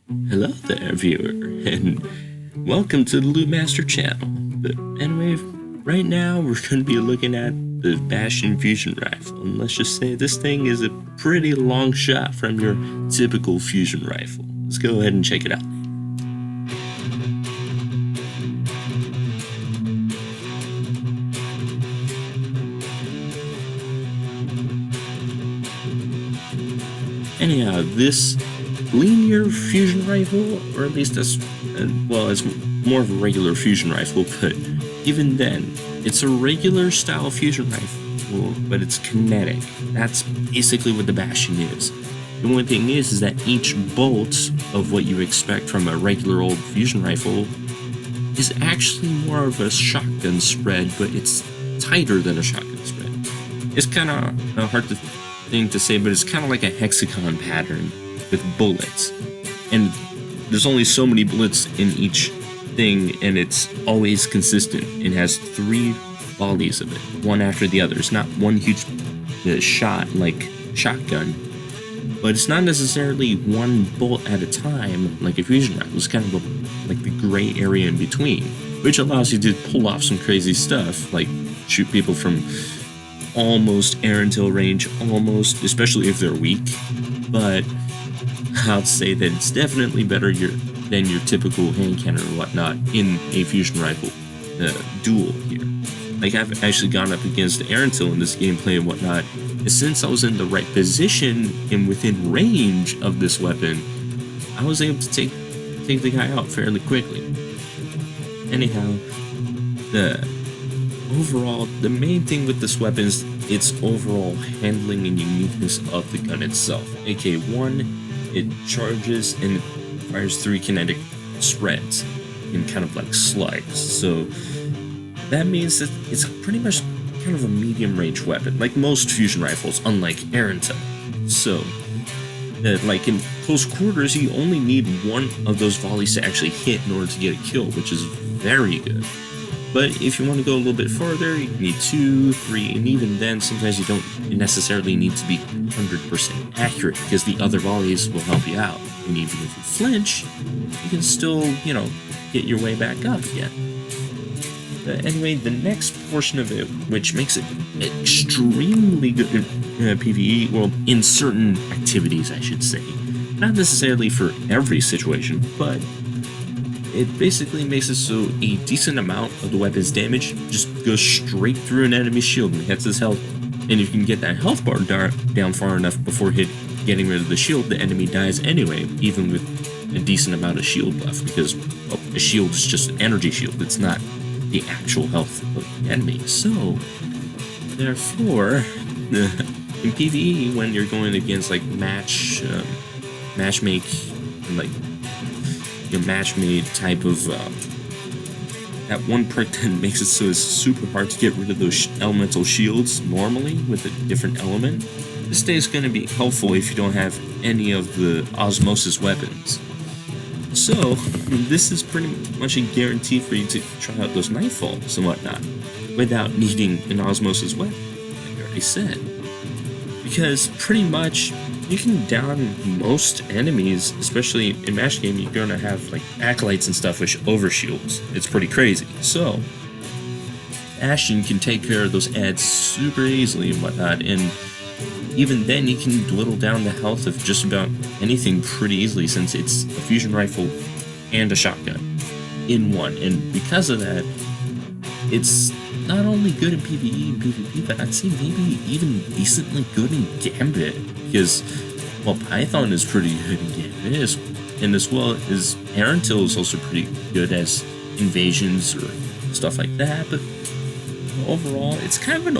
Hello there, viewer, and welcome to the Loot Master channel. But anyway, right now we're going to be looking at the Bastion fusion rifle, and let's just say this thing is a pretty long shot from your typical fusion rifle. Let's go ahead and check it out. Anyhow, this linear fusion rifle, or at least that's, well, it's more of a regular fusion rifle, but even then, it's a regular style fusion rifle, but it's kinetic. That's basically what the Bastion is. The only thing is that each bolt of what you expect from a regular old fusion rifle is actually more of a shotgun spread, but it's tighter than a shotgun spread. It's kind of a hard thing to say, but it's kind of like a hexagon pattern with bullets, and there's only so many bullets in each thing, and it's always consistent. It has 3 volleys of it, one after the other. It's not one huge shot like shotgun, but it's not necessarily one bolt at a time like a fusion rifle. It's kind of like the gray area in between, which allows you to pull off some crazy stuff, like shoot people from almost air until range, almost, especially if they're weak. But I'll say that it's definitely better than your typical hand cannon or whatnot in a fusion rifle duel here. Like, I've actually gone up against air until in this gameplay and whatnot, and since I was in the right position and within range of this weapon, I was able to take the guy out fairly quickly. Anyhow, the main thing with this weapon is its overall handling and uniqueness of the gun itself. AK-1, it charges and it fires 3 kinetic spreads in kind of like slides. So that means that it's pretty much kind of a medium range weapon, like most fusion rifles, unlike air intel. So like in close quarters, you only need 1 of those volleys to actually hit in order to get a kill, which is very good. But if you want to go a little bit further, you need 2, 3, and even then, sometimes you don't necessarily need to be 100% accurate, because the other volleys will help you out. And even if you flinch, you can still, get your way back up again. But anyway, the next portion of it, which makes it extremely good in PvE, well, in certain activities, I should say. Not necessarily for every situation, but it basically makes it so a decent amount of the weapon's damage just goes straight through an enemy's shield and hits his health. And if you can get that health bar down far enough before getting rid of the shield, the enemy dies anyway, even with a decent amount of shield left, because, well, a shield is just an energy shield. It's not the actual health of the enemy. So, therefore, in PvE, when you're going against like matchmake, and like your match-made type of that one perk that makes it so it's super hard to get rid of those elemental shields normally with a different element. This day is going to be helpful if you don't have any of the osmosis weapons. So this is pretty much a guarantee for you to try out those nightfalls and whatnot without needing an osmosis weapon, like I already said, because pretty much you can down most enemies, especially in match game. You're gonna have like acolytes and stuff which overshields. It's pretty crazy. So Bastion can take care of those ads super easily and whatnot, and even then you can dwindle down the health of just about anything pretty easily, since it's a fusion rifle and a shotgun in one. And because of that, it's not only good in PvE and PvP, but I'd say maybe even decently good in Gambit, because, well, Python is pretty good in Gambit, and as well as air until is also pretty good as invasions or stuff like that. But overall, it's kind of an